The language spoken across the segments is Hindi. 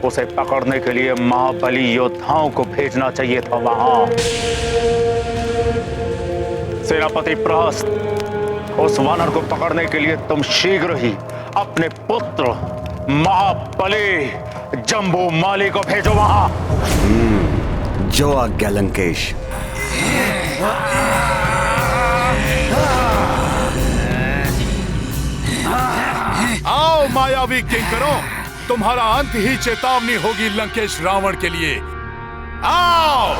उसे पकड़ने के लिए महाबली योद्धाओं को भेजना चाहिए था वहां। सेनापति प्रहस्त, उस वानर को पकड़ने के लिए तुम शीघ्र ही अपने पुत्र महाबली जम्बूमाली को भेजो वहां। जो आज्ञा लंकेश। आओ मायावी किंकरों, तुम्हारा अंत ही चेतावनी होगी लंकेश रावण के लिए। आओ।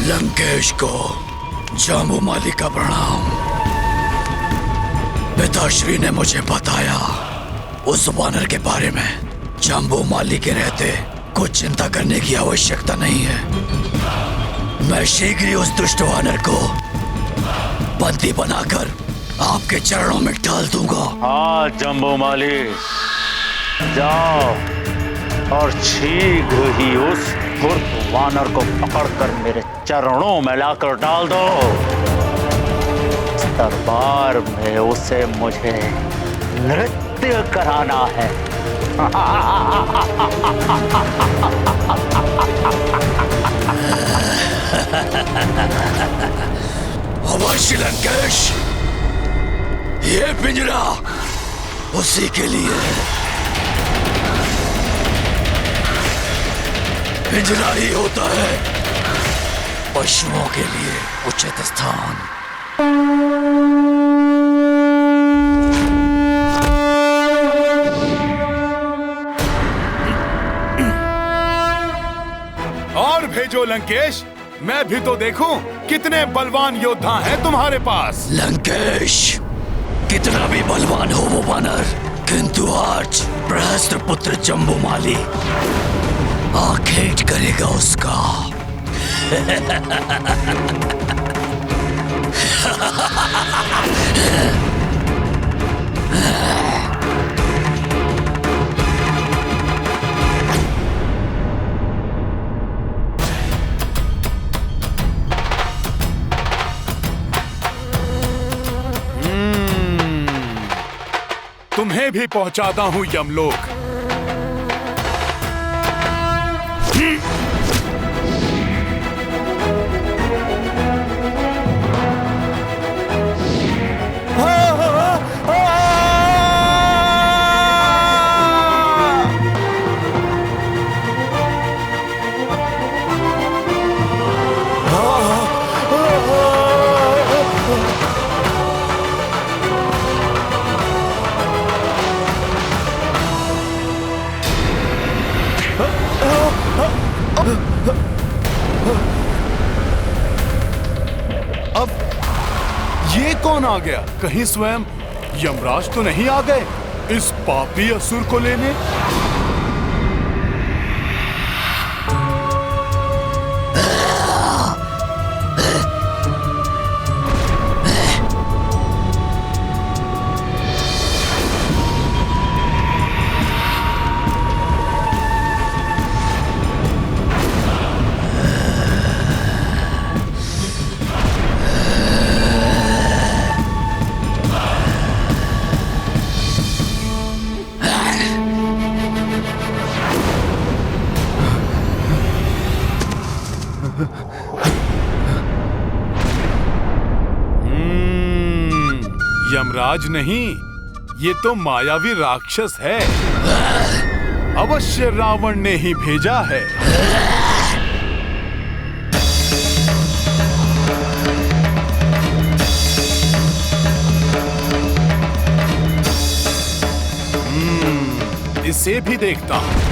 लंकेश को जाम्बूमाली का प्रणाम। पिताश्री ने मुझे बताया उस वानर के बारे में। जाम्बूमाली के रहते कुछ चिंता करने की आवश्यकता नहीं है। मैं शीघ्र ही उस दुष्ट वानर को बंदी बनाकर आपके चरणों में डाल दूंगा। हाँ जम्बूमाली, जाओ और शीघ्र ही उस धूर्त वानर को पकड़कर मेरे चरणों में लाकर डाल दो। इस दरबार में उसे मुझे नृत्य कराना है। अवश्य लंकेश, ये पिंजरा उसी के लिए है। पिंजरा ही होता है पशुओं के लिए उचित स्थान। और भेजो लंकेश, मैं भी तो देखूं कितने बलवान योद्धा हैं तुम्हारे पास। लंकेश, कितना भी बलवान हो वो वानर, किंतु आज प्रहस्त्र पुत्र जम्बूमाली आखेट करेगा उसका। तुम्हें भी पहुंचाता हूं यमलोक। अब ये कौन आ गया? कहीं स्वयं यमराज तो नहीं आ गए इस पापी असुर को लेने? यमराज नहीं, ये तो मायावी राक्षस है। अवश्य रावण ने ही भेजा है। इसे भी देखता हूं।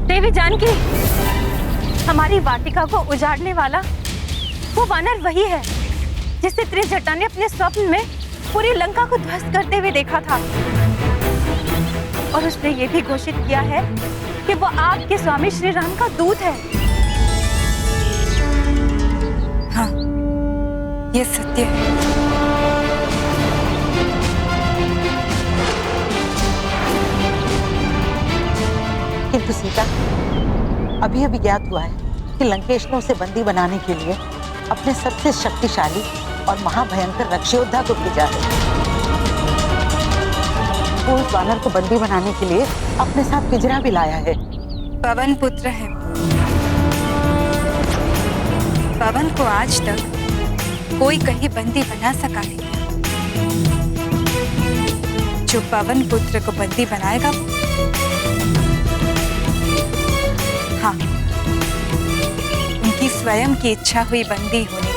देवी जानकी, हमारी वाटिका को उजाड़ने वाला वो वानर वही है जिसे त्रिजटा ने अपने स्वप्न में पूरी लंका को ध्वस्त करते हुए देखा था। और उसने ये भी घोषित किया है कि वो आपके स्वामी श्री राम का दूत है। हाँ, ये सत्य है। किंतु सीता, अभी अभी ज्ञात हुआ है कि लंकेश ने उसे बंदी बनाने के लिए अपने सबसे शक्तिशाली और महाभयंकर रक्षयोद्धा को भेजा है। वो उस वानर को बंदी बनाने के लिए अपने साथ पिंजरा भी लाया है। पवन पुत्र है। पवन को आज तक कोई कहीं बंदी बना सका नहीं। जो पवन पुत्र को बंदी बनाएगा, हाँ, उनकी स्वयं की इच्छा हुई बंदी होने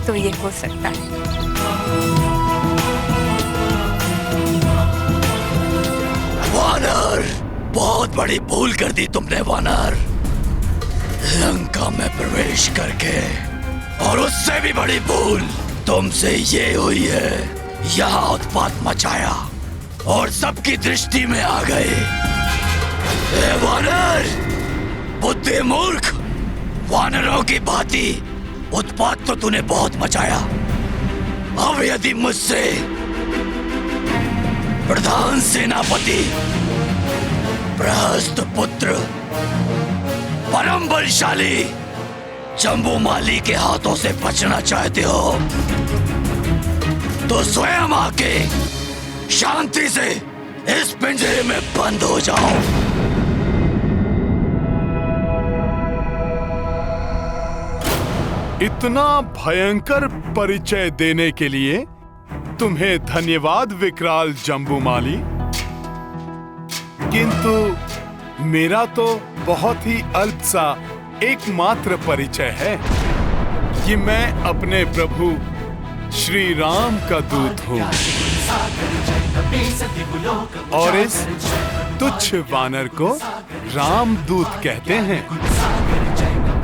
तो ये हो सकता है। वानर, बहुत बड़ी भूल कर दी तुमने वानर। लंका में प्रवेश करके, और उससे भी बड़ी भूल तुमसे ये हुई है, यहाँ उत्पात मचाया और सबकी दृष्टि में आ गए। ए वानर, बुद्धि मूर्ख, वानरों की भांति उत्पात तो तूने बहुत मचाया। अब यदि मुझसे प्रधान सेनापति प्रहस्त पुत्र परम बलशाली जम्बूमाली के हाथों से बचना चाहते हो तो स्वयं आके शांति से इस पिंजरे में बंद हो जाओ। इतना भयंकर परिचय देने के लिए तुम्हें धन्यवाद विकराल जम्बूमाली। किंतु मेरा तो बहुत ही अल्प सा एकमात्र परिचय है कि मैं अपने प्रभु श्री राम का दूत हूँ और इस तुच्छ वानर को राम दूत कहते हैं।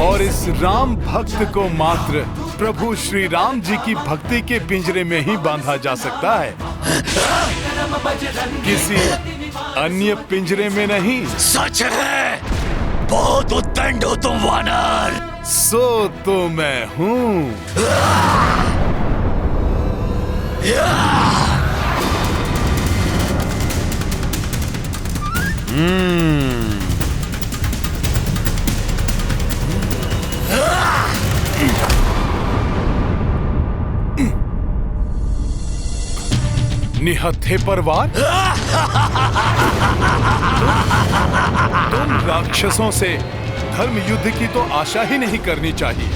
और इस राम भक्त को मात्र प्रभु श्री राम जी की भक्ति के पिंजरे में ही बांधा जा सकता है, किसी अन्य पिंजरे में नहीं। सच है, बहुत उद्दंड हो तुम वानर। सो तो मैं हूँ। निहत्थे पर वार। तुम राक्षसों से धर्म युद्ध की तो आशा ही नहीं करनी चाहिए।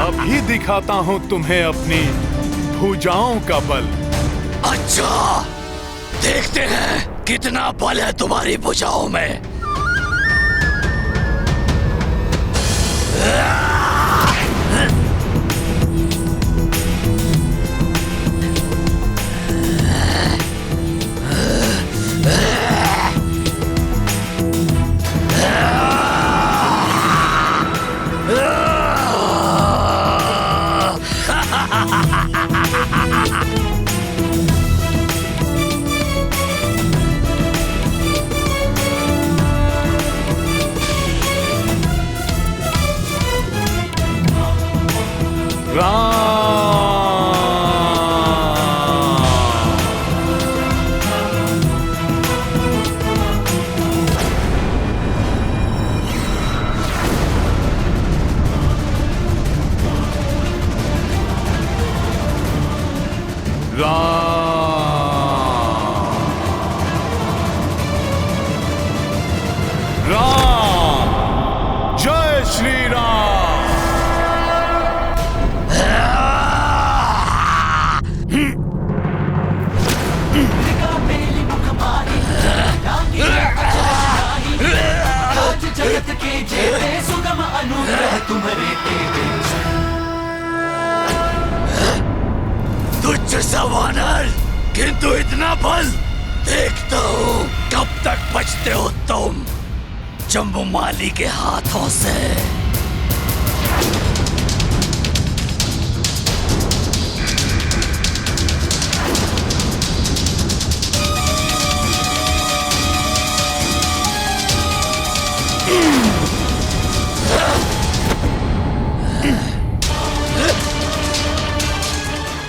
अभी दिखाता हूँ तुम्हें अपनी भुजाओं का बल। अच्छा, देखते हैं कितना बल है तुम्हारी भुजाओं में। राम, जय श्री राम। जगत के जेते सुगम अनुग्रह तुम्हारे तेरे। तुच्छ सा वानर, किंतु इतना बल। देखता हूँ कब तक बचते हो तुम जम्बूमाली के हाथों से।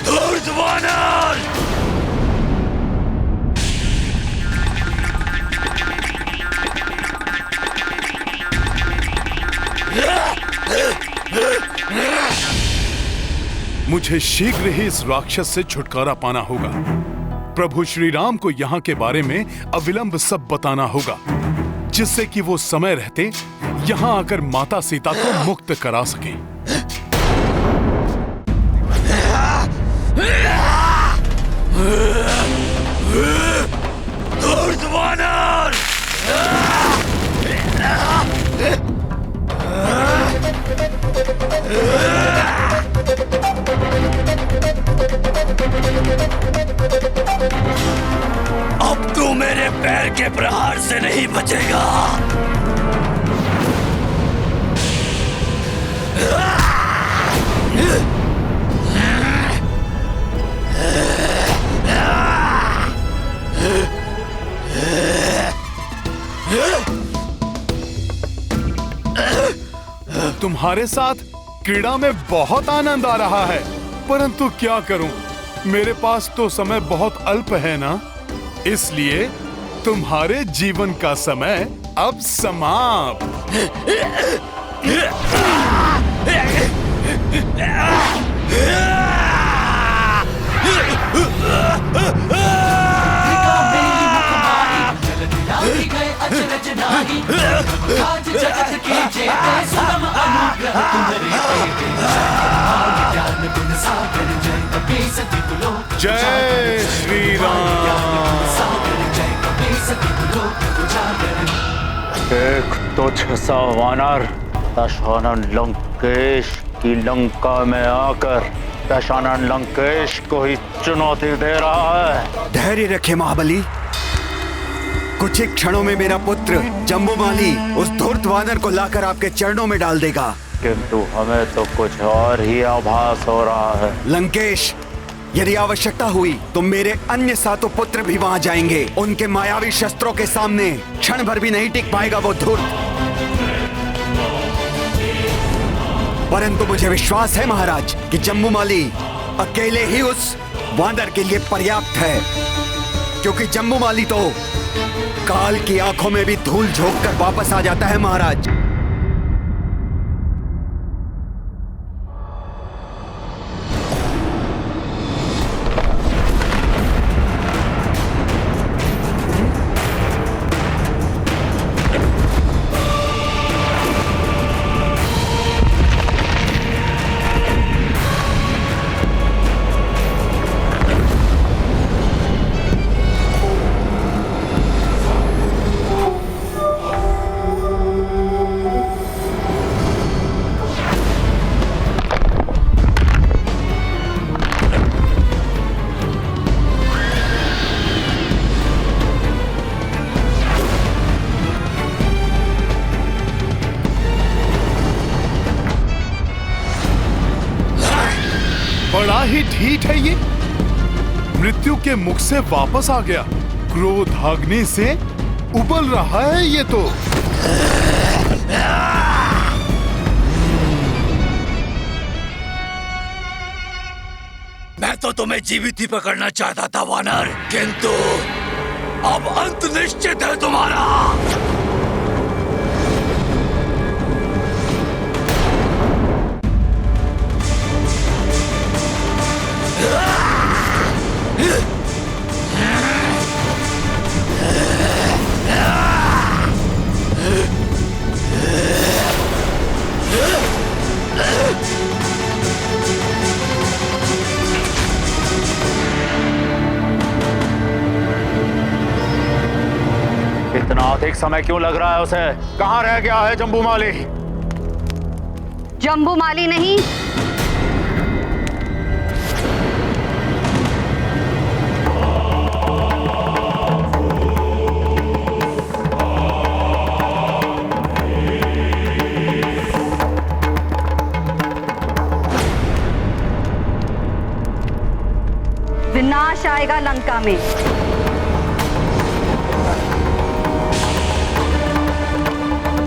धूर्त वानर! मुझे शीघ्र ही इस राक्षस से छुटकारा पाना होगा। प्रभु श्री राम को यहाँ के बारे में अविलंब सब बताना होगा, जिससे कि वो समय रहते यहाँ आकर माता सीता को मुक्त करा सकें। धूर्त वानर! अब तू मेरे पैर के प्रहार से नहीं बचेगा। तुम्हारे साथ क्रीड़ा में बहुत आनंद आ रहा है, परंतु क्या करूं, मेरे पास तो समय बहुत अल्प है ना, इसलिए तुम्हारे जीवन का समय अब समाप्त। आज जगत के जेते सुगम अनुग्रह तुम्हारे ज्ञान गुण सागर जय कपी सती कुलो। जय श्री राम। सागर जय कपी सती कुलो उजागर। एक तुच्छ सा वानर दशानन लंकेश की लंका में आकर दशानन लंकेश को ही चुनौती दे रहा है। धैर्य रखे महाबली, कुछ ही क्षणों में मेरा पुत्र जम्बूमाली उस धूर्त वानर को लाकर आपके चरणों में डाल देगा। किंतु हमें तो कुछ और ही आभास हो रहा है। लंकेश, यदि आवश्यकता हुई तो मेरे अन्य 7 पुत्र भी वहां जाएंगे। उनके मायावी शस्त्रों के सामने क्षण भर भी नहीं टिक पाएगा वो धूर्त। परंतु मुझे विश्वास है महाराज कि जम्बूमाली अकेले ही उस वानर के लिए पर्याप्त है, क्योंकि जम्बूमाली तो काल की आंखों में भी धूल झोंक कर वापस आ जाता है महाराज। ही ढीठ है ये। मृत्यु के मुख से वापस आ गया। क्रोध अग्नि से उबल रहा है ये तो। मैं तो तुम्हें जीवित ही पकड़ना चाहता था वानर, किंतु अब अंत निश्चित है तुम्हारा। इतना अधिक समय क्यों लग रहा है उसे? कहाँ रह गया है जम्बूमाली? जम्बूमाली नहीं, विनाश आएगा लंका में।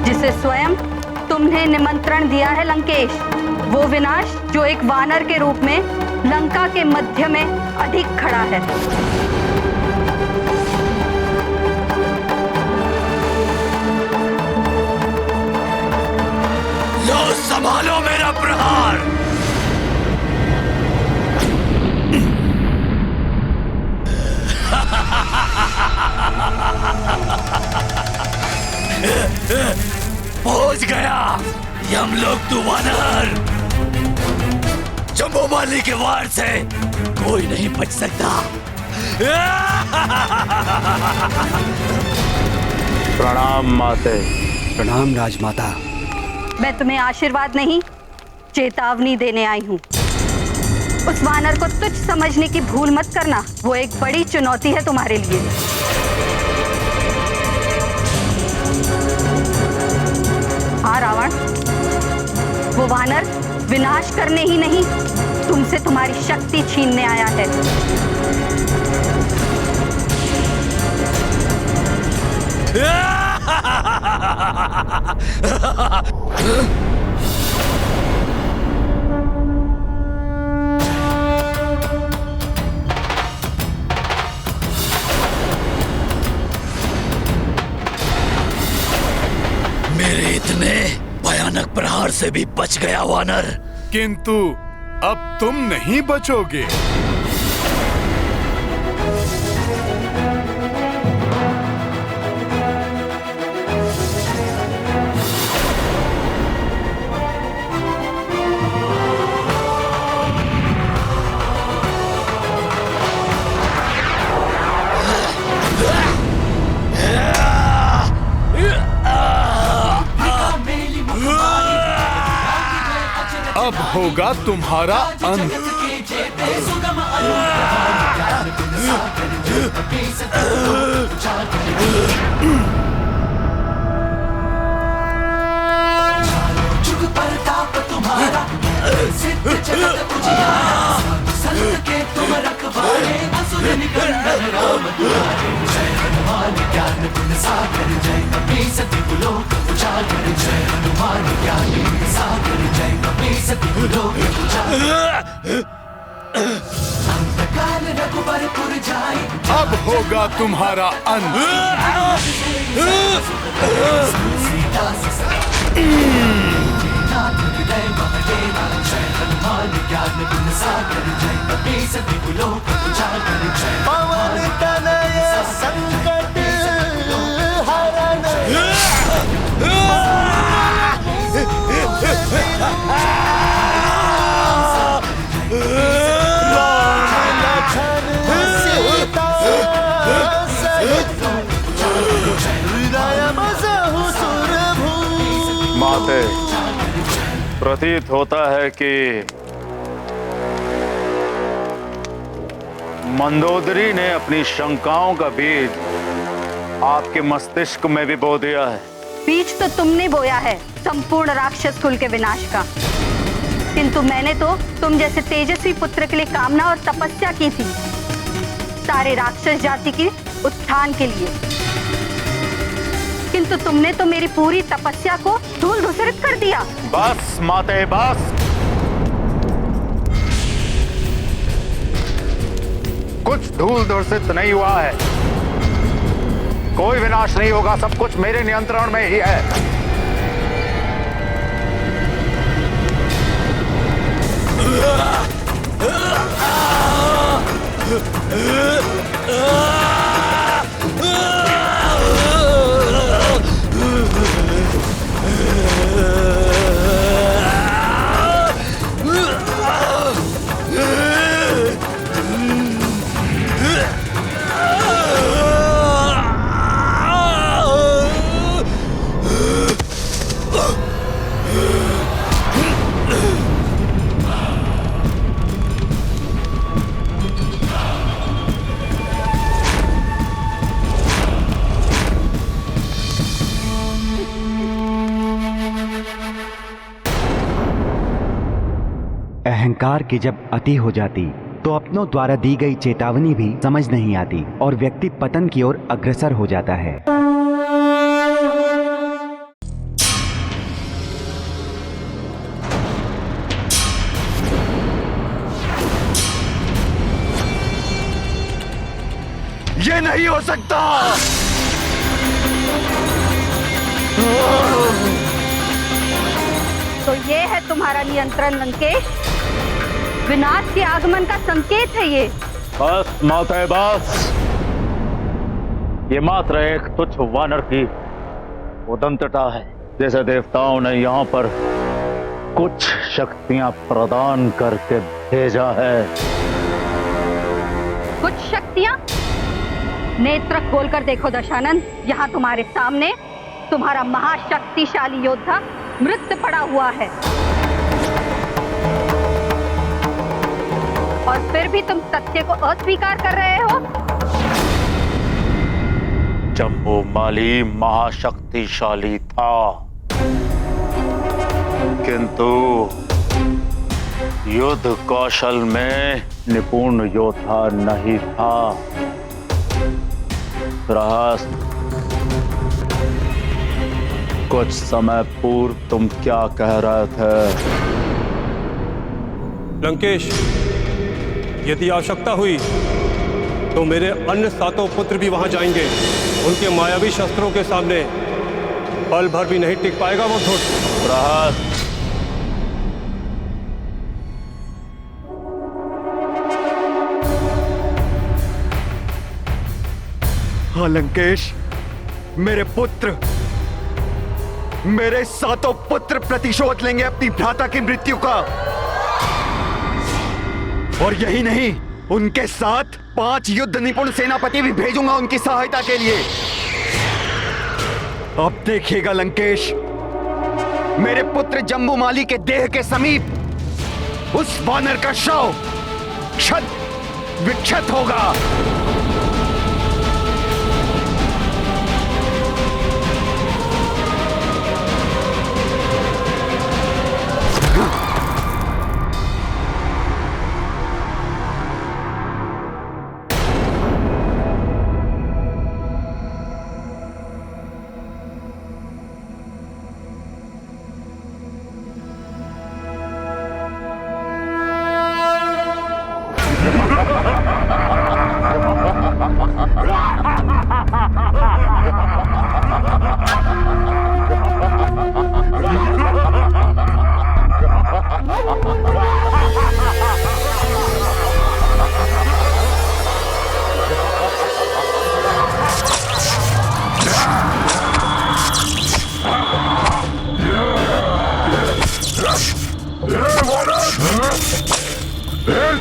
जिसे स्वयं तुमने निमंत्रण दिया है लंकेश, वो विनाश जो एक वानर के रूप में लंका के मध्य में अधिक खड़ा है। लो संभालो मेरा प्रहार। पहुंच गया यमलोक तू वानर। जम्बूमाली के वार से कोई नहीं बच सकता। प्रणाम माते। प्रणाम राजमाता। मैं तुम्हें आशीर्वाद नहीं, चेतावनी देने आई हूँ। उस वानर को तुच्छ समझने की भूल मत करना। वो एक बड़ी चुनौती है तुम्हारे लिए। हाँ रावण, वो वानर विनाश करने ही नहीं, तुमसे तुम्हारी शक्ति छीनने आया है। मेरे इतने भयानक प्रहार से भी बच गया वानर। किंतु अब तुम नहीं बचोगे। अब होगा तुम्हारा अंत। जुग प्रताप तुम्हारा सिद्ध जगत उजियारा। संत के तुम रखवाले असुर निकंदन राम तुम्हारे। जय हनुमान ज्ञान गुण सागर जय कपीसति लोक उजागर। जय हनुमान ज्ञान गुण सागर जय कपीसति लोक उजागर। अंतकाल रघुबरपुर जाए अब होगा तुम्हारा अंत। सीता नाथ हृदय महादेवा। जय हनुमान ज्ञान गुण सागर जय कपीसति लोक उजागर। जय पवन तनय संकट हरण। माते, प्रतीत होता है कि मंदोदरी ने अपनी शंकाओं का बीज आपके मस्तिष्क में भी बो दिया है। बीज तो तुमने बोया है संपूर्ण राक्षस कुल के विनाश का। किंतु मैंने तो तुम जैसे तेजस्वी पुत्र के लिए कामना और तपस्या की थी, सारे राक्षस जाति के उत्थान के लिए। किंतु तुमने तो मेरी पूरी तपस्या को धूल धूसरित कर दिया। बस माते बस। कुछ धूल धूसरित नहीं हुआ है, कोई विनाश नहीं होगा, सब कुछ मेरे नियंत्रण में ही है। अहंकार की जब अति हो जाती तो अपनों द्वारा दी गई चेतावनी भी समझ नहीं आती और व्यक्ति पतन की ओर अग्रसर हो जाता है। ये नहीं हो सकता। तो ये है तुम्हारा नियंत्रण लंकेश? विनाश के आगमन का संकेत है ये। बस माते बस। ये मात्र एक तुच्छ वानर की उदंतता है, जैसे देवताओं ने यहाँ पर कुछ शक्तियां प्रदान करके भेजा है। कुछ शक्तियां? नेत्र खोलकर देखो दशानन, यहाँ तुम्हारे सामने तुम्हारा महाशक्तिशाली योद्धा मृत पड़ा हुआ है, और फिर भी तुम सत्य को अस्वीकार कर रहे हो। जम्बूमाली महाशक्तिशाली था, किंतु युद्ध कौशल में निपुण योद्धा नहीं था। रहस्य, कुछ समय पूर्व तुम क्या कह रहे थे? लंकेश, यदि आवश्यकता हुई तो मेरे अन्य 7 पुत्र भी वहां जाएंगे। उनके मायावी शस्त्रों के सामने पल भर भी नहीं टिक पाएगा वो धूर्त। हाँ लंकेश, मेरे पुत्र, मेरे 7 पुत्र प्रतिशोध लेंगे अपनी भ्राता की मृत्यु का। और यही नहीं, उनके साथ 5 युद्ध निपुण सेनापति भी भेजूंगा उनकी सहायता के लिए। अब देखिएगा लंकेश, मेरे पुत्र जम्बूमाली के देह के समीप उस वानर का शव क्षत विक्षत होगा।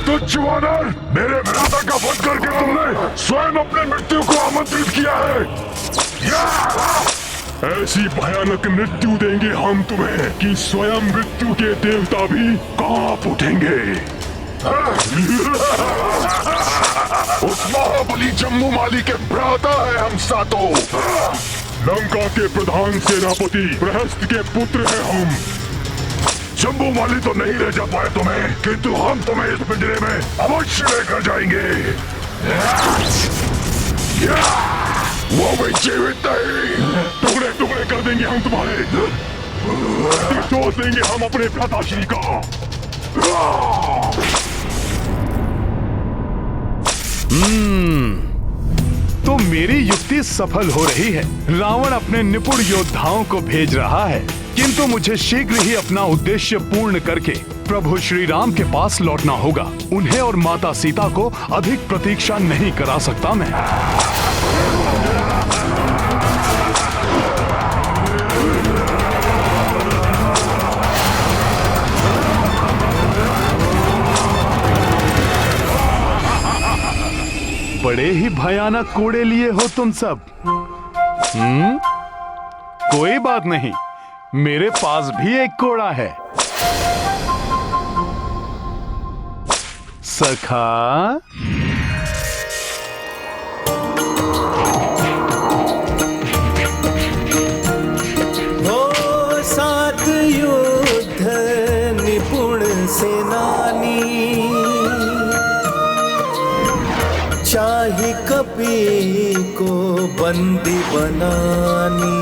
तुच्छ वानर, मेरे भ्राता का वध करके तुमने स्वयं अपने मृत्यु को आमंत्रित किया है। ऐसी भयानक मृत्यु देंगे हम तुम्हें कि स्वयं मृत्यु के देवता भी कांप उठेंगे। उस महाबली जम्बूमाली के भ्राता है हम 7। लंका के प्रधान सेनापति प्रहस्त के पुत्र हैं हम। जम्बूमाली तो नहीं ले जा पाए तुम्हें, किंतु हम तुम्हें इस पिंजरे में अवश्य लेकर जाएंगे। वो भी जीवित नहीं, टुकड़े टुकड़े कर देंगे हम तुम्हारे, तोड़ देंगे हम अपने भ्राताश्री का। तो मेरी युक्ति सफल हो रही है। रावण अपने निपुण योद्धाओं को भेज रहा है, किंतु मुझे शीघ्र ही अपना उद्देश्य पूर्ण करके प्रभु श्री राम के पास लौटना होगा। उन्हें और माता सीता को अधिक प्रतीक्षा नहीं करा सकता मैं। बड़े ही भयानक कोड़े लिए हो तुम सब। कोई बात नहीं, मेरे पास भी एक कोड़ा है। सखा, हो सात युद्ध निपुण सेनानी, चाहे कपि को बंदी बनानी,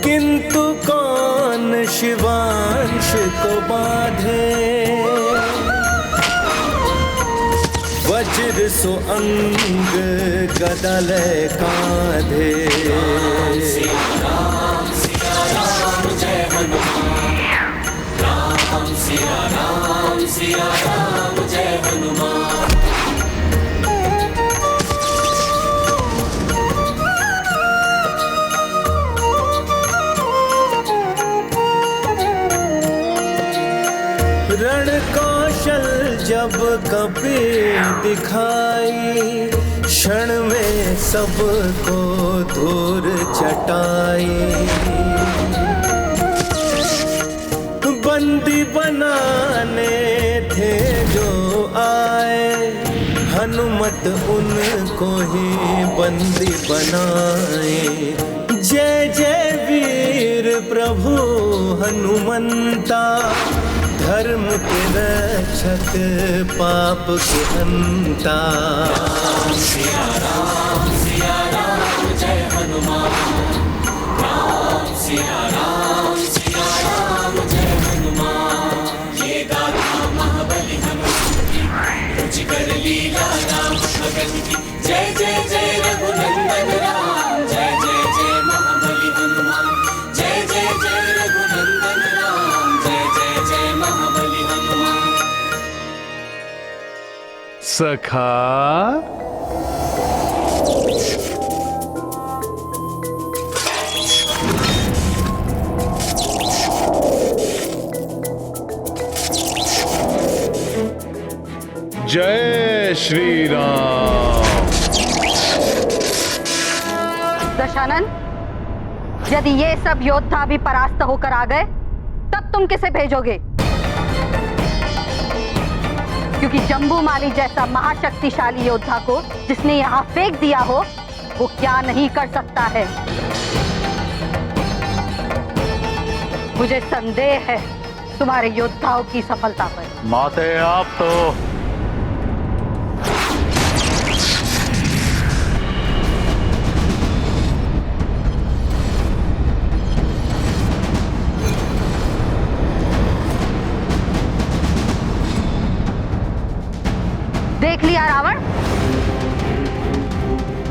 किंतु कौन शिवांश को बांधे, वज्र सो अंग गदा ले कांधे। राम सिया राम जय हनुमान, राम सिया राम जय हनुमान। रण कौशल जब कपि दिखाई, क्षण में सबको धूर चटाई। बंदी बनाने थे जो आए, हनुमत उनको ही बंदी बनाए। जय जय वीर प्रभु हनुमंता, धर्म के रक्षक पाप के हंता। राम सिया राम जय हनुमान, राम सिया राम जय हनुमान। ये गाथा महाबली हनुमान की, रुचिकर लीला राम भगत की। जय जय जय रघुनंदन राम, जय जय जय महाबली हनुमान। जय जय जय रघुनंदन राम, जय जय जय महाबली हनुमान। सखा, जय श्री राम। दशानन, यदि ये सब योद्धा भी परास्त होकर आ गए, तब तुम किसे भेजोगे? क्योंकि जम्बूमाली जैसा महाशक्तिशाली योद्धा को जिसने यहाँ फेंक दिया हो, वो क्या नहीं कर सकता है। मुझे संदेह है तुम्हारे योद्धाओं की सफलता पर। माते आप तो देख लिया रावण।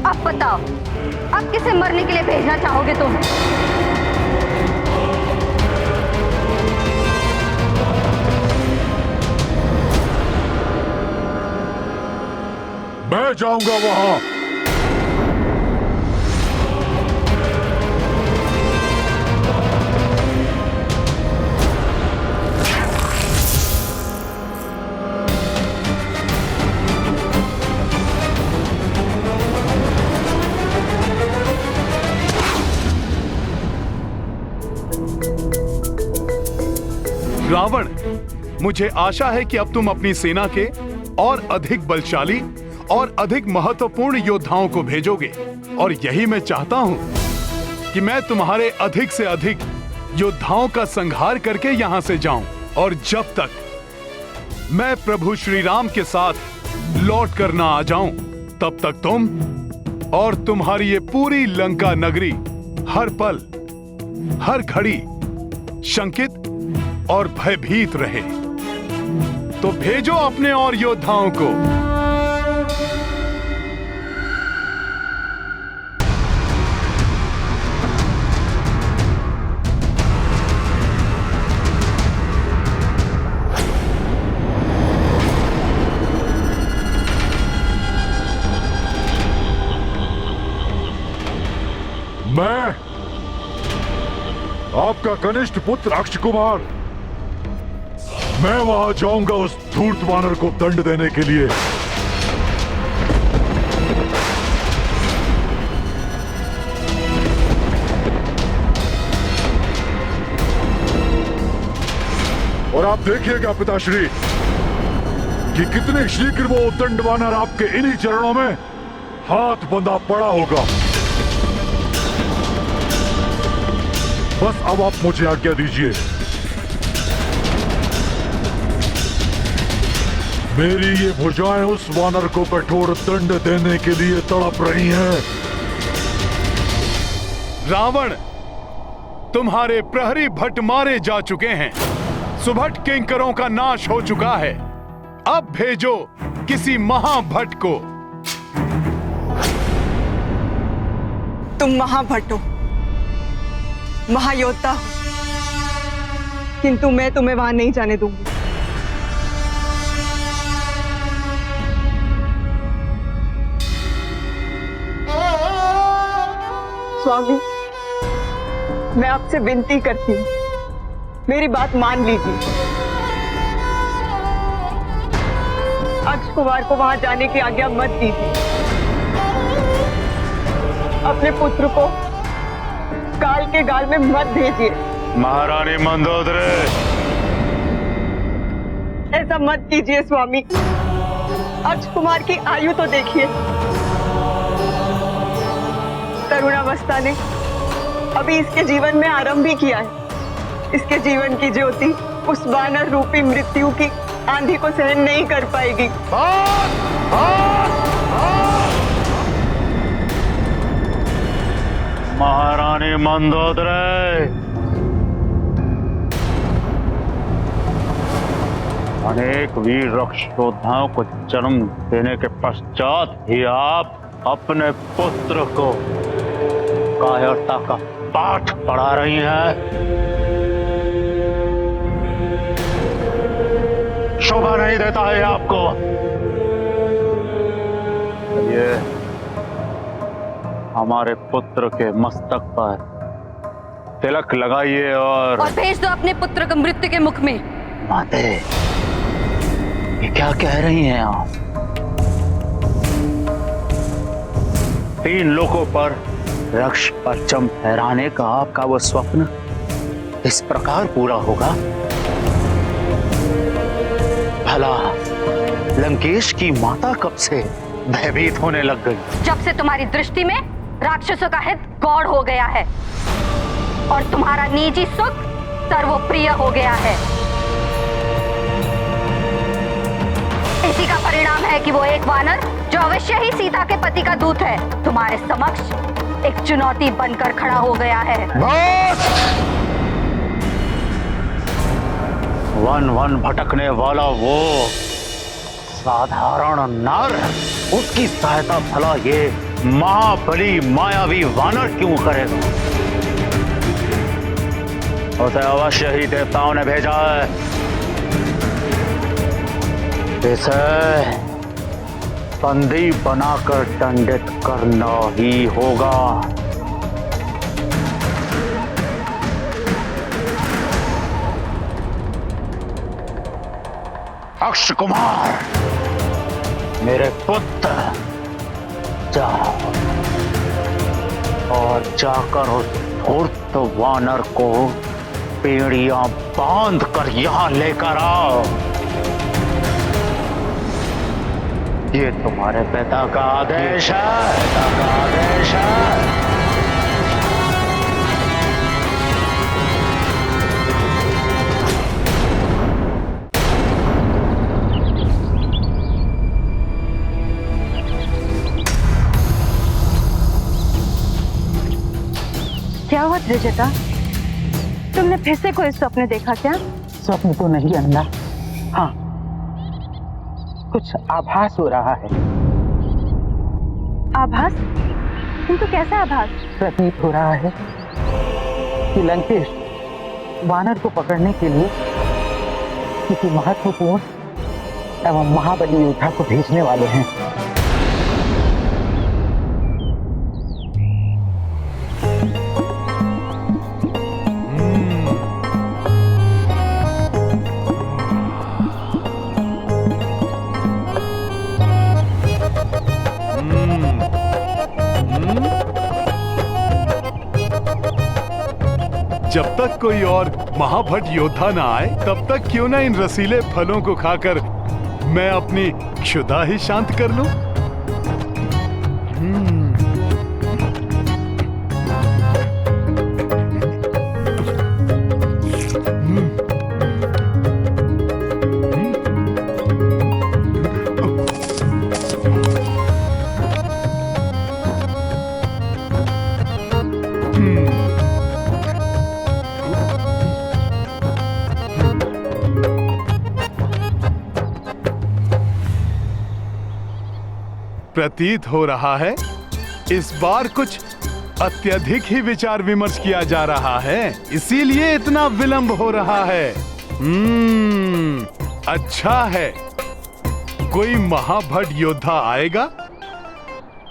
अब बताओ, अब किसे मरने के लिए भेजना चाहोगे तुम? मैं जाऊंगा वहां। रावण, मुझे आशा है कि अब तुम अपनी सेना के और अधिक बलशाली और अधिक महत्वपूर्ण योद्धाओं को भेजोगे, और यही मैं चाहता हूं कि मैं तुम्हारे अधिक से अधिक योद्धाओं का संहार करके यहां से जाऊं, और जब तक मैं प्रभु श्री राम के साथ लौट कर ना आ जाऊं, तब तक तुम और तुम्हारी ये पूरी लंका नगरी हर पल हर घड़ी शंकित और भयभीत रहे। तो भेजो अपने और योद्धाओं को। मैं आपका कनिष्ठ पुत्र अक्ष कुमार, मैं वहां जाऊंगा उस धूर्त वानर को दंड देने के लिए। और आप देखिएगा पिताश्री कि कितने शीघ्र वो दंड वानर आपके इन्हीं चरणों में हाथ बंधा पड़ा होगा। बस अब आप मुझे आज्ञा दीजिए। मेरी ये भुजाएं उस वानर को कठोर दंड देने के लिए तड़प रही हैं। रावण, तुम्हारे प्रहरी भट्ट मारे जा चुके हैं, सुभट किंकरों का नाश हो चुका है। अब भेजो किसी महाभट्ट को। तुम महाभट्ट हो, महायोद्धा हो, किंतु मैं तुम्हें वहां नहीं जाने दूंगी। स्वामी, मैं आपसे विनती करती हूँ, मेरी बात मान लीजिए। अक्ष कुमार को वहां जाने की आज्ञा मत दीजिए। अपने पुत्र को काल के गाल में मत भेजिए। महारानी मंदोदरी, ऐसा मत कीजिए स्वामी। अक्ष कुमार की आयु तो देखिए। तरुणावस्था ने अभी इसके जीवन में आरंभ ही किया है। इसके जीवन की ज्योति उस वानर रूपी मृत्यु की आंधी को सहन नहीं कर पाएगी। महारानी मंदोदरी, अनेक वीर रक्ष योद्धाओं को जन्म देने के पश्चात ही आप अपने पुत्र को कायरता का पाठ पढ़ा रही हैं। शोभा नहीं देता है आपको। ये हमारे पुत्र के मस्तक पर तिलक लगाइए और भेज दो अपने पुत्र को मृत्यु के मुख में। माते, ये क्या कह रही हैं आप? 3 लोकों पर रक्ष परचम फहराने का आपका वो स्वप्न इस प्रकार पूरा होगा? भला लंकेश की माता कब से भयभीत होने लग गई? जब से तुम्हारी दृष्टि में राक्षसों का हित गौड़ हो गया है और तुम्हारा निजी सुख सर्वप्रिय हो गया है। इसी का परिणाम है कि वो एक वानर, जो अवश्य ही सीता के पति का दूत है, तुम्हारे समक्ष एक चुनौती बनकर खड़ा हो गया है। वन वन भटकने वाला वो साधारण नर, उसकी सहायता भला ये महाबली मायावी वानर क्यों करेगा? उसे अवश्य ही देवताओं ने भेजा है। इसे बंदी बनाकर दंडित करना ही होगा। अक्ष कुमार, मेरे पुत्र, जाओ और जाकर उस धूर्त वानर को पेड़ियां बांध कर यहां लेकर आओ। ये तुम्हारे पिता का आदेश है, पिता का आदेश है। त्रिजटा, तुमने फिर से कोई स्वप्न देखा क्या? स्वप्न तो नहीं अन्ना, हाँ कुछ आभास हो रहा है। आभास? किंतु कैसा आभास? प्रतीत हो रहा है कि लंकेश वानर को पकड़ने के लिए किसी महत्वपूर्ण एवं महाबली योद्धा को भेजने वाले हैं। जब तक कोई और महाभट योद्धा ना आए तब तक क्यों ना इन रसीले फलों को खाकर मैं अपनी क्षुधा ही शांत कर लूं। प्रतीत हो रहा है इस बार कुछ अत्यधिक ही विचार विमर्श किया जा रहा है, इसीलिए इतना विलंब हो रहा है। अच्छा है, कोई महाभट योद्धा आएगा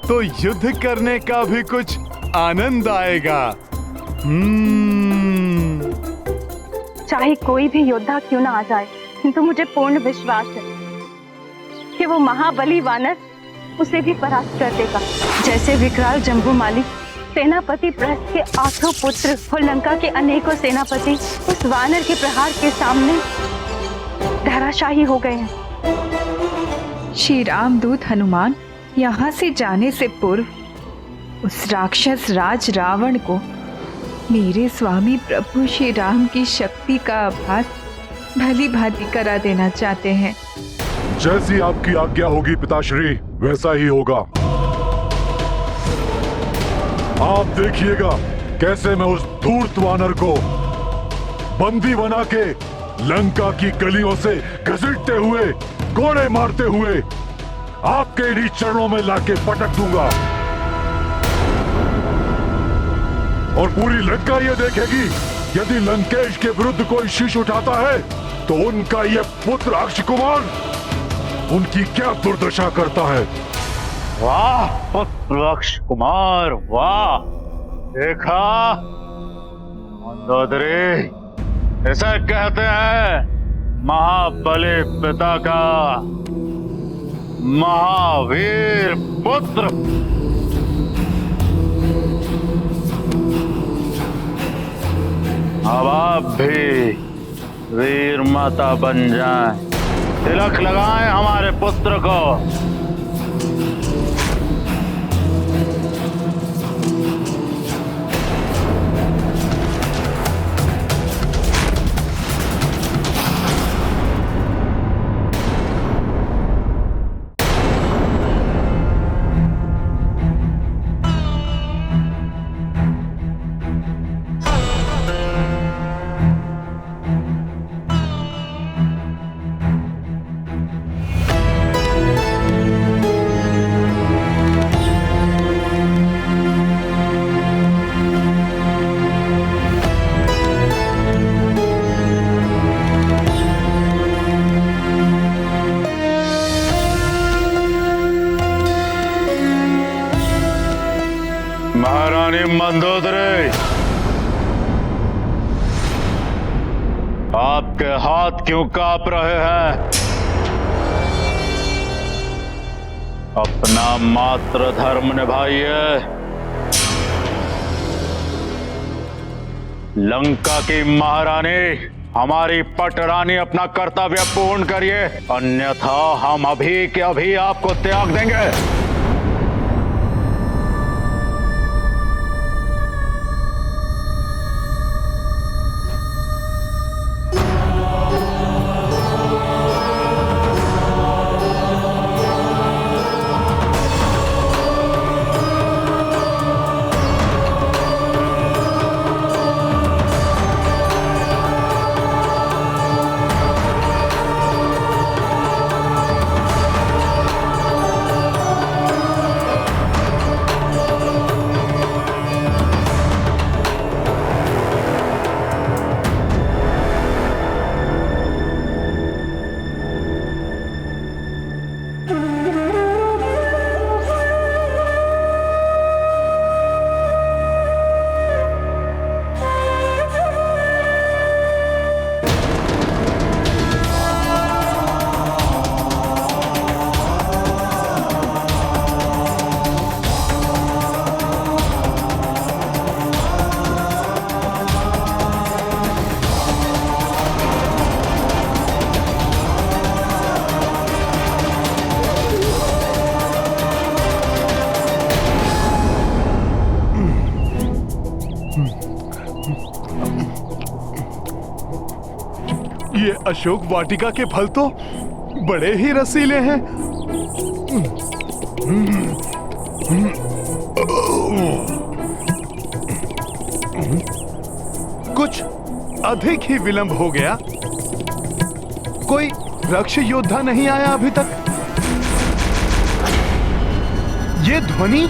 तो युद्ध करने का भी कुछ आनंद आएगा। चाहे कोई भी योद्धा क्यों ना आ जाए, किंतु मुझे पूर्ण विश्वास है कि वो महाबली वानर उसे भी परास्त कर देगा। जैसे विकराल जम्बूमाली सेनापति प्रहस्त के 8 पुत्र और लंका के अनेकों सेनापति उस वानर के प्रहार के सामने धराशायी हो गए हैं। श्री रामदूत हनुमान यहाँ से जाने से पूर्व उस राक्षस राज रावण को मेरे स्वामी प्रभु श्री राम की शक्ति का आभास भली भांति करा देना चाहते हैं। जैसी आपकी आज्ञा होगी पिताश्री, वैसा ही होगा। आप देखिएगा कैसे मैं उस धूर्त वानर को बंदी बना के लंका की गलियों से घसीटते हुए, कोड़े मारते हुए आपके इन्हीं चरणों में लाके पटक दूंगा। और पूरी लंका ये देखेगी यदि लंकेश के विरुद्ध कोई शीश उठाता है तो उनका ये पुत्र अक्ष कुमार उनकी क्या दुर्दशा करता है। वाह पुत्र अक्ष कुमार, वाह! देखा मंदोदरी, ऐसा कहते हैं महाबली पिता का महावीर पुत्र। अब आप भी वीर माता बन जाएं, तिलक लगाएं हमारे पुत्र को। महारानी मंदोदरी, आपके हाथ क्यों कांप रहे हैं? अपना मातृ धर्म निभाइए। लंका की महारानी, हमारी पटरानी, अपना कर्तव्य पूर्ण करिए, अन्यथा हम अभी के अभी आपको त्याग देंगे। ये अशोक वाटिका के फल तो बड़े ही रसीले हैं। कुछ अधिक ही विलंब हो गया। कोई रक्ष योद्धा नहीं आया अभी तक। ये ध्वनि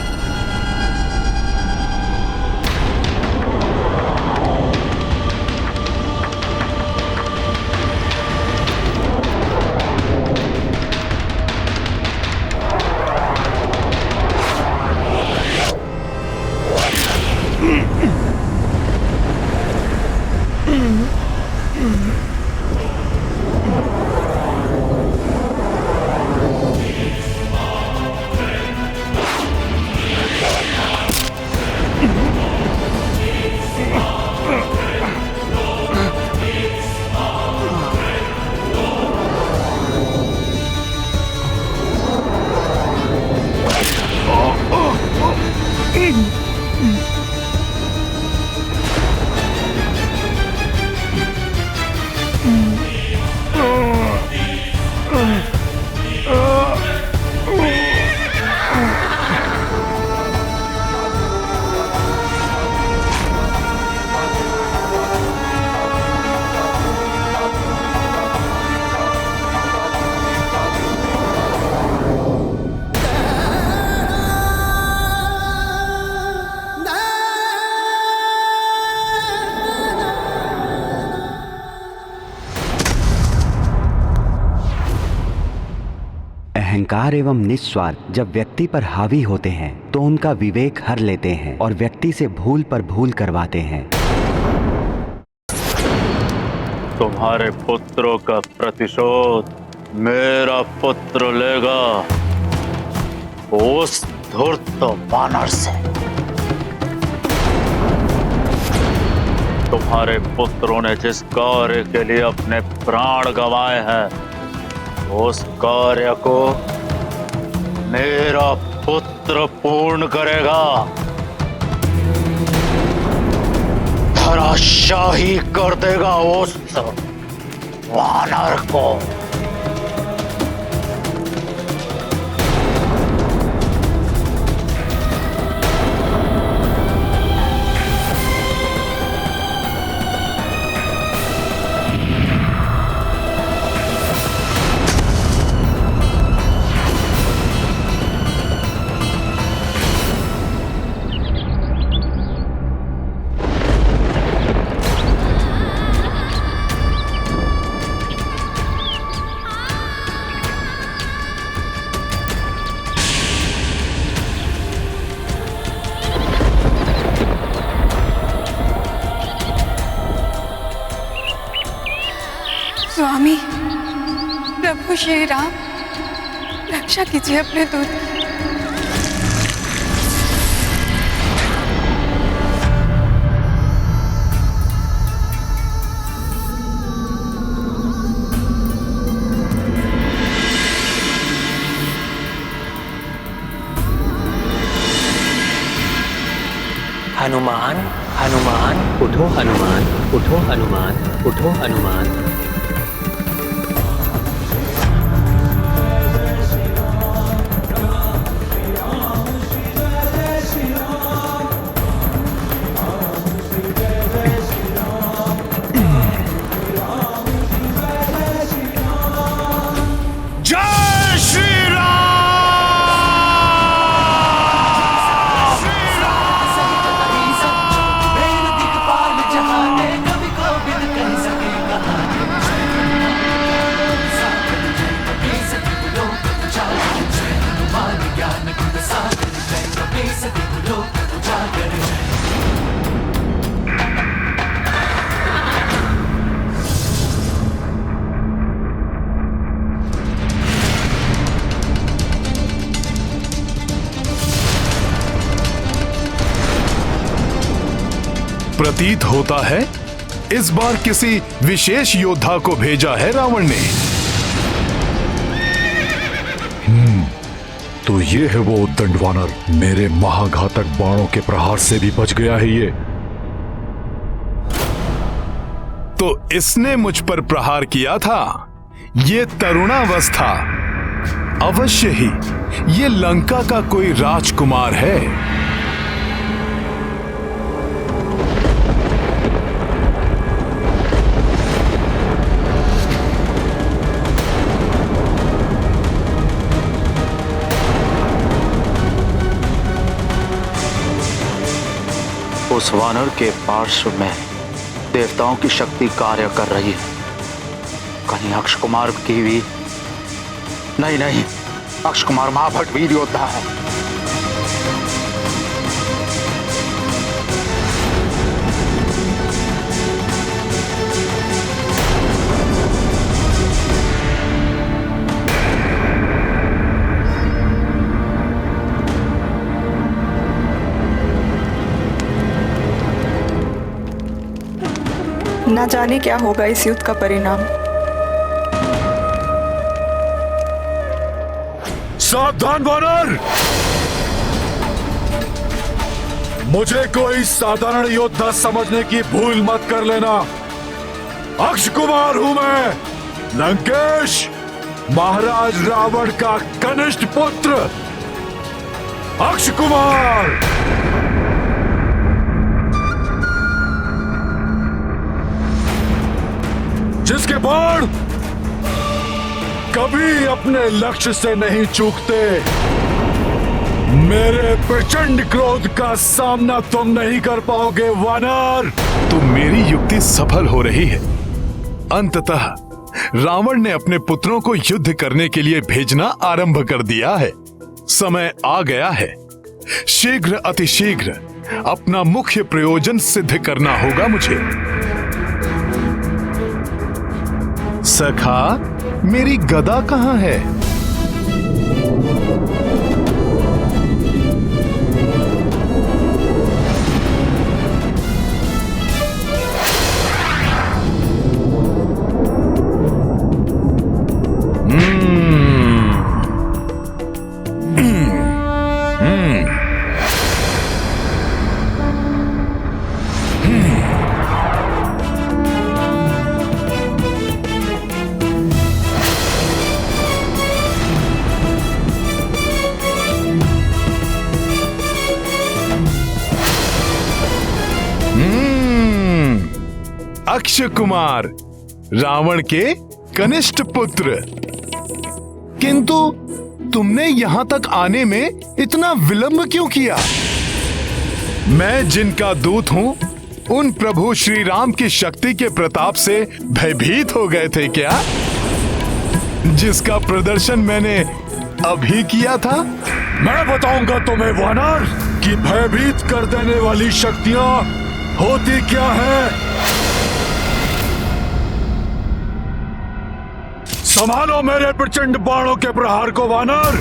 अहंकार एवं निस्वार्थ जब व्यक्ति पर हावी होते हैं तो उनका विवेक हर लेते हैं और व्यक्ति से भूल पर भूल करवाते हैं। तुम्हारे पुत्रों का प्रतिशोध मेरा पुत्र लेगा उस धूर्त वानर से। तुम्हारे पुत्रों ने जिस कार्य के लिए अपने प्राण गंवाए हैं उस कार्य को मेरा पुत्र पूर्ण करेगा। धराशाही कर देगा उस वानर को। स्वामी प्रभु श्री राम, रक्षा कीजिए अपने दूत की। हनुमान हनुमान उठो हनुमान, उठो हनुमान, उठो हनुमान। प्रतीत होता है इस बार किसी विशेष योद्धा को भेजा है रावण ने। तो ये है वो उद्दंड वानर, मेरे महाघातक बाणों के प्रहार से भी बच गया है ये। तो इसने मुझ पर प्रहार किया था। ये तरुणावस्था, अवश्य ही ये लंका का कोई राजकुमार है। उस वानर के पार्श्व में देवताओं की शक्ति कार्य कर रही है। कहीं अक्ष कुमार की भी नहीं, अक्ष कुमार महाभट वीर योद्धा है। ना जाने क्या होगा इस युद्ध का परिणाम। सावधान वानर! मुझे कोई साधारण योद्धा समझने की भूल मत कर लेना। अक्ष कुमार हूं मैं, लंकेश, महाराज रावण का कनिष्ठ पुत्र अक्ष कुमार। जिसके बाण कभी अपने लक्ष्य से नहीं चूकते। मेरे प्रचंड क्रोध का सामना तुम नहीं कर पाओगे वानर। तो मेरी युक्ति सफल हो रही है। अंततः रावण ने अपने पुत्रों को युद्ध करने के लिए भेजना आरंभ कर दिया है। समय आ गया है। शीघ्र अतिशीघ्र अपना मुख्य प्रयोजन सिद्ध करना होगा मुझे। सखा, मेरी गदा कहाँ है? अक्षय कुमार, रावण के कनिष्ठ पुत्र। किंतु तुमने यहां तक आने में इतना विलंब क्यों किया? मैं जिनका दूत हूं, उन प्रभु श्री राम की शक्ति के प्रताप से भयभीत हो गए थे क्या? जिसका प्रदर्शन मैंने अभी किया था। मैं बताऊंगा तुम्हें वानर कि भयभीत कर देने वाली शक्तियां होती क्या है। संभालो मेरे प्रचंड बाणों के प्रहार को वानर।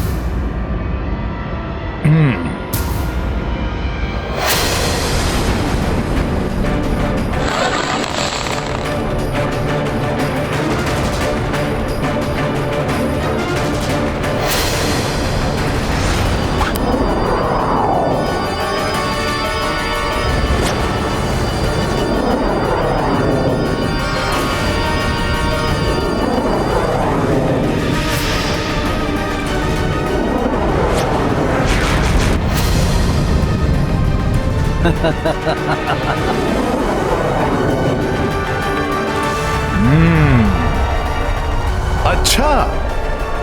अच्छा,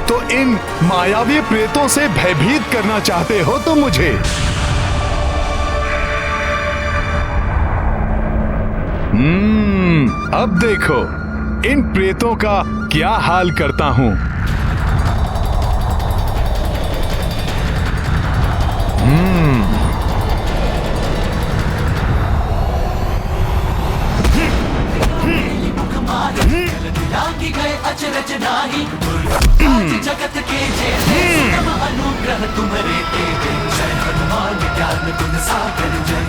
तो इन मायावी प्रेतों से भयभीत करना चाहते हो तो मुझे। अब देखो इन प्रेतों का क्या हाल करता हूं। अचरज नाही आज जगत के अनुग्रह तुम्हारे जय हनुमान ज्ञान गुण सागर जय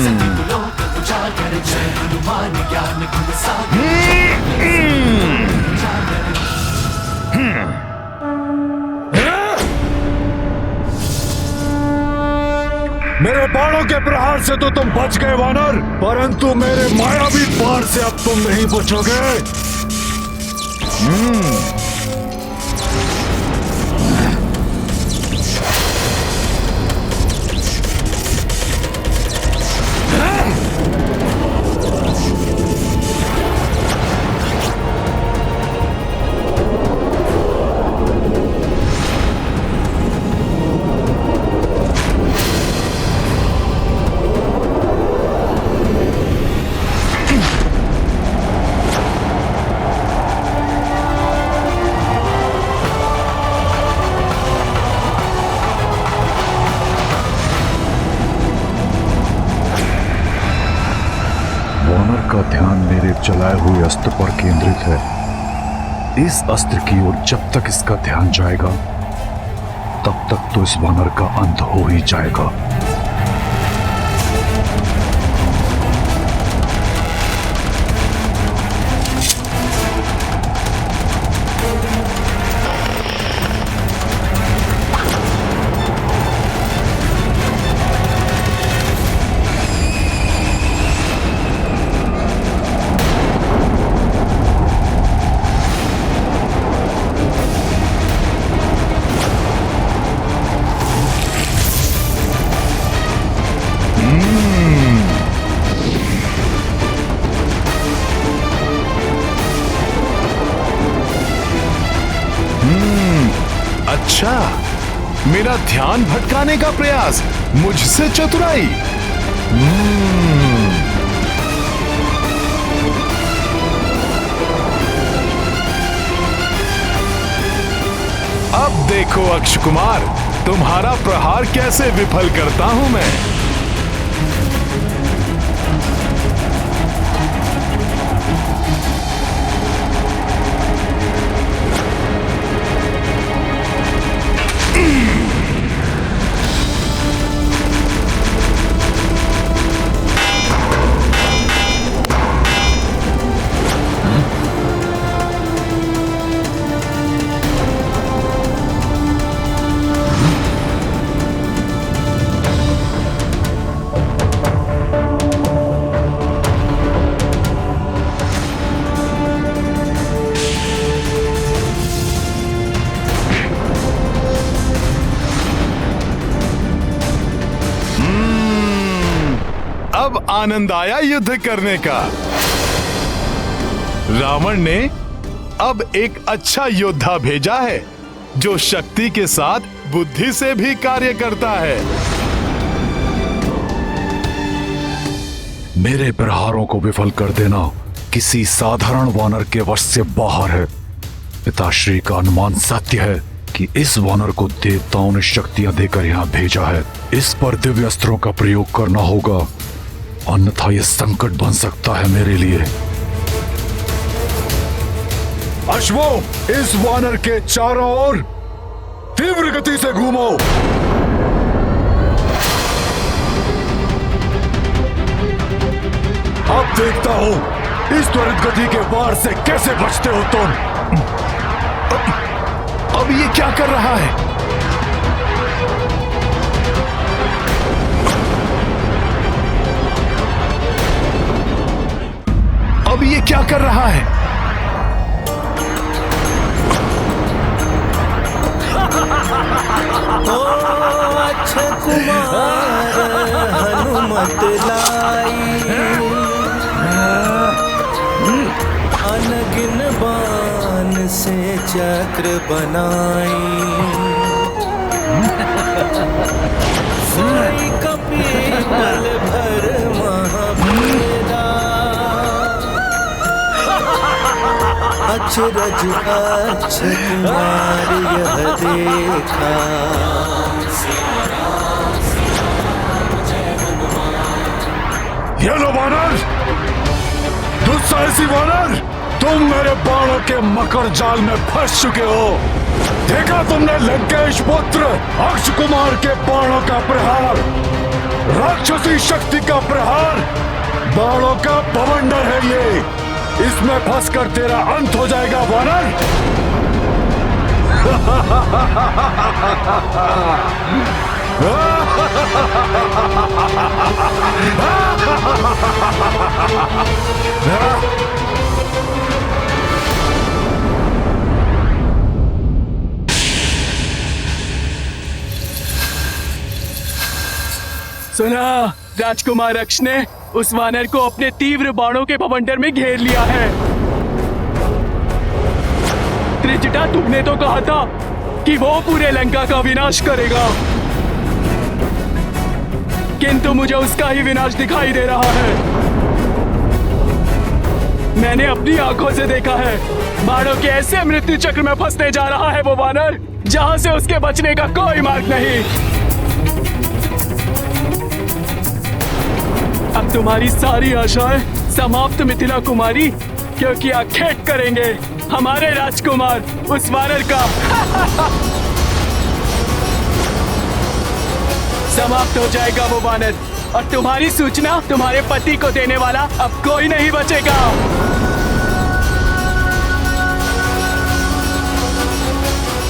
सती लोक उजागर जय हनुमान ज्ञान गुण सागर। मेरे बाणों के प्रहार से तो तुम बच गए वानर, परंतु मेरे मायावी बाण से अब तुम नहीं बचोगे। का ध्यान मेरे चलाए हुए अस्त्र पर केंद्रित है। इस अस्त्र की ओर जब तक इसका ध्यान जाएगा तब तक तो इस वानर का अंत हो ही जाएगा। अच्छा, मेरा ध्यान भटकाने का प्रयास, मुझसे चतुराई। अब देखो अक्ष कुमार, तुम्हारा प्रहार कैसे विफल करता हूं मैं। अब आनंद आया युद्ध करने का। रावण ने अब एक अच्छा योद्धा भेजा है जो शक्ति के साथ बुद्धि से भी कार्य करता है। मेरे प्रहारों को विफल कर देना किसी साधारण वानर के वश से बाहर है। पिताश्री का अनुमान सत्य है कि इस वानर को देवताओं ने शक्तियां देकर यहाँ भेजा है। इस पर दिव्य अस्त्रों का प्रयोग करना होगा, अन्यथा यह संकट बन सकता है मेरे लिए। अश्वो, इस वानर के चारों ओर तीव्र गति से घूमो। अब देखता हूं इस त्वरित गति के वार से कैसे बचते हो तुम। अब ये क्या कर रहा है? अब ये क्या कर रहा है? ओ अक्षय कुमार हनुमत लाई, अनगिन बाण से चक्र बनाई, सोई कपीपल भर महावीरा, अचरज अक्षय कुमार यह देखा। ये लो वानर, दुस्साहसी वानर, तुम मेरे बाणों के मकर जाल में फंस चुके हो। देखा तुमने लंकेश पुत्र अक्ष कुमार के बाणों का प्रहार, राक्षसी शक्ति का प्रहार, बाणों का बवंडर है ये। इसमें फंसकर तेरा अंत हो जाएगा वानर। सुना, राजकुमार रक्ष ने उस वानर को अपने तीव्र बाणों के बवंडर में घेर लिया है। त्रिजटा, तुमने तो कहा था कि वो पूरे लंका का विनाश करेगा, किंतु मुझे उसका ही विनाश दिखाई दे रहा है। मैंने अपनी आंखों से देखा है, बाणों के ऐसे मृत्यु चक्र में फंसने जा रहा है वो वानर, जहां से उसके बचने का कोई मार्ग नहीं। अब तुम्हारी सारी आशाएं समाप्त मिथिला कुमारी, क्योंकि आखेट करेंगे हमारे राजकुमार उस वानर का। समाप्त हो जाएगा वो वानर, और तुम्हारी सूचना तुम्हारे पति को देने वाला अब कोई नहीं बचेगा।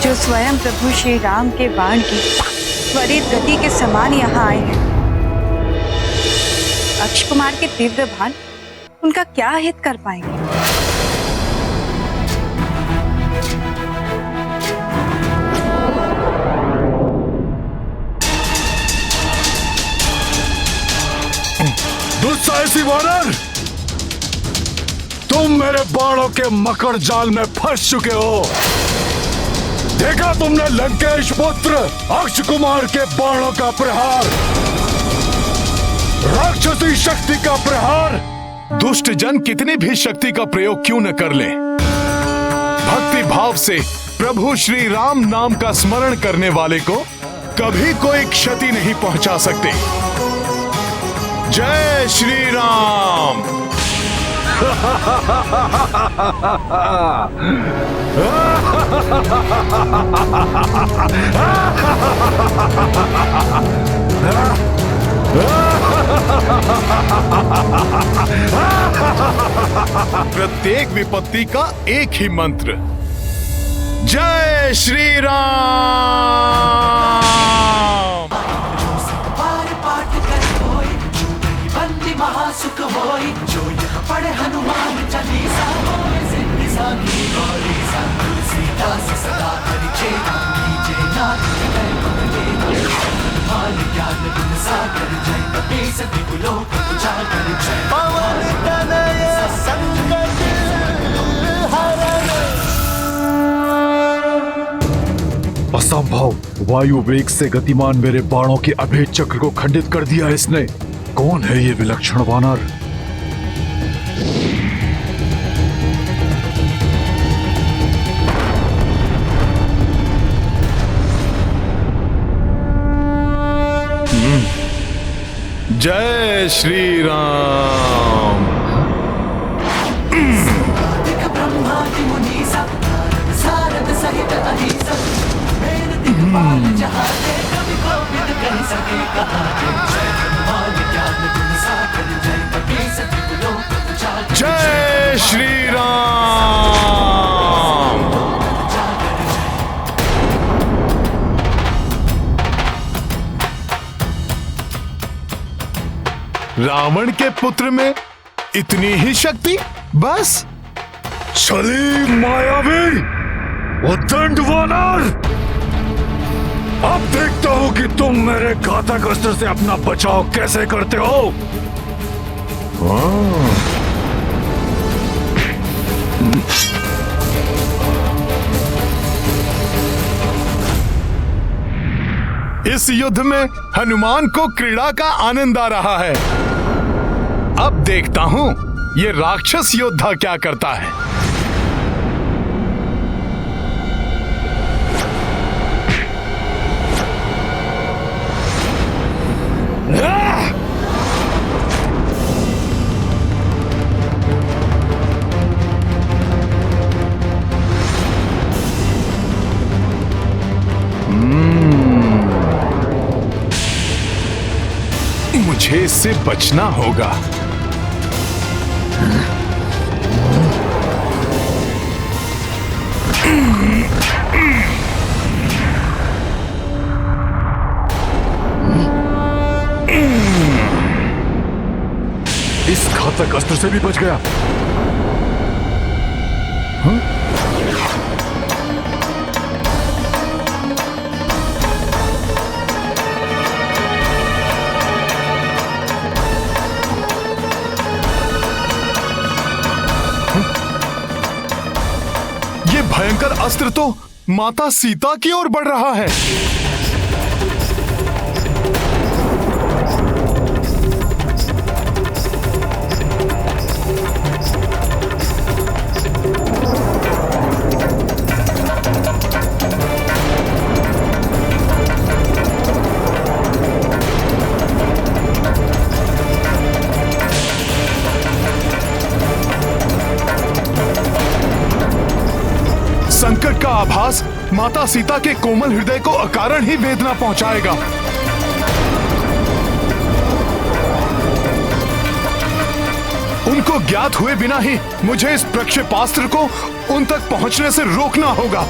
जो स्वयं प्रभु श्री राम के बाण की त्वरित गति के समान यहाँ आए हैं, अक्ष कुमार के तीव्र बाण उनका क्या हित कर पाएंगे? दुस्साहसी वानर, तुम मेरे बाणों के मकड़ जाल में फंस चुके हो। देखा तुमने लंकेश पुत्र अक्ष कुमार के बाणों का प्रहार, राक्षसी शक्ति का प्रहार। दुष्ट जन कितनी भी शक्ति का प्रयोग क्यों न कर ले, भक्ति भाव से प्रभु श्री राम नाम का स्मरण करने वाले को कभी कोई क्षति नहीं पहुंचा सकते। जय श्री राम। प्रत्येक विपत्ति का एक ही मंत्र, जय श्री राम। महासुख होई, जो यह पढ़े हनुमान चालीसा होए सिद्धि साखी गौरी सा, तुलसीदास सदा हरिचे कीजे नाथ जय पवने हनुमान ज्ञान गुण सागर जय कपीस त्रिलोक उजागर जय पवन तनय संकट हरण। असंभव, वायु वेग से गतिमान मेरे बाणों के अभेद चक्र को खंडित कर दिया इसने। कौन है ये विलक्षण वानर? जय श्री राम। ब्रह्मादि मुनीसा सारद सहित अहिसा, मेरे दिखपाल जहाँ के कवि कोविद कह सके कहा। जय श्री राम। रावण के पुत्र में इतनी ही शक्ति बस? छली मायावी उद्दंड वानर, अब देखता हूं कि तुम मेरे घातक अस्त्र से अपना बचाव कैसे करते हो। इस युद्ध में हनुमान को क्रीड़ा का आनंद आ रहा है। अब देखता हूं ये राक्षस योद्धा क्या करता है। मुझे इससे बचना होगा। तक अस्त्र से भी बच गया। हाँ? ये भयंकर अस्त्र तो माता सीता की ओर बढ़ रहा है। संकट का आभास माता सीता के कोमल हृदय को अकारण ही वेदना पहुंचाएगा। उनको ज्ञात हुए बिना ही मुझे इस प्रक्षेपास्त्र को उन तक पहुंचने से रोकना होगा।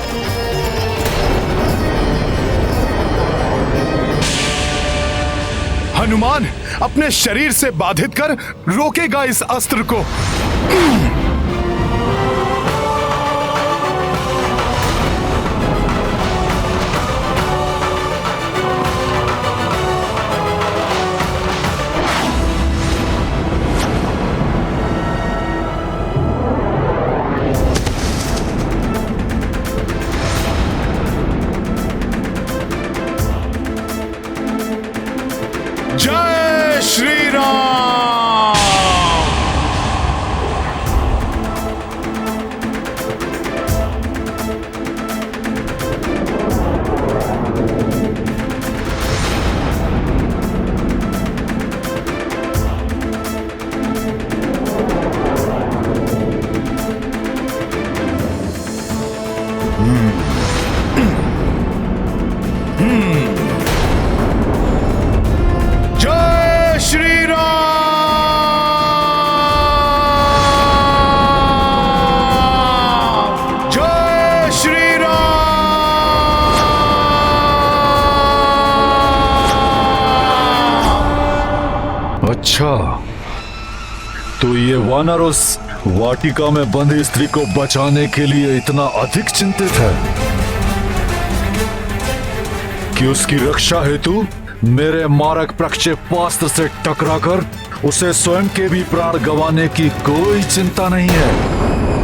हनुमान अपने शरीर से बाधित कर रोकेगा इस अस्त्र को। जय श्री राम। जय श्री राम। जय श्री राम। अच्छा, तो ये वानर उस वाटिका में बंधी स्त्री को बचाने के लिए इतना अधिक चिंतित है कि उसकी रक्षा हेतु मेरे मारक प्रक्षेपास्त्र से टकराकर उसे स्वयं के भी प्राण गंवाने की कोई चिंता नहीं है।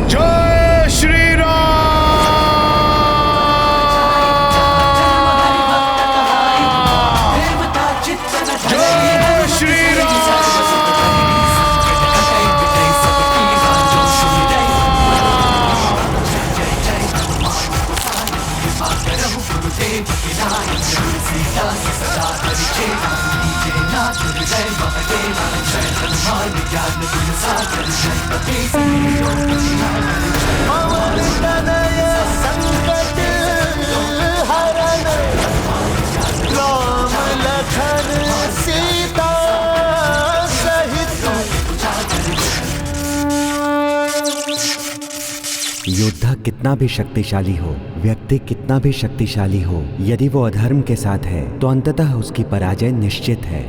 जय श्री राम। जय श्री योद्धा कितना भी शक्तिशाली हो, व्यक्ति कितना भी शक्तिशाली हो, यदि वो अधर्म के साथ है तो अंततः उसकी पराजय निश्चित है।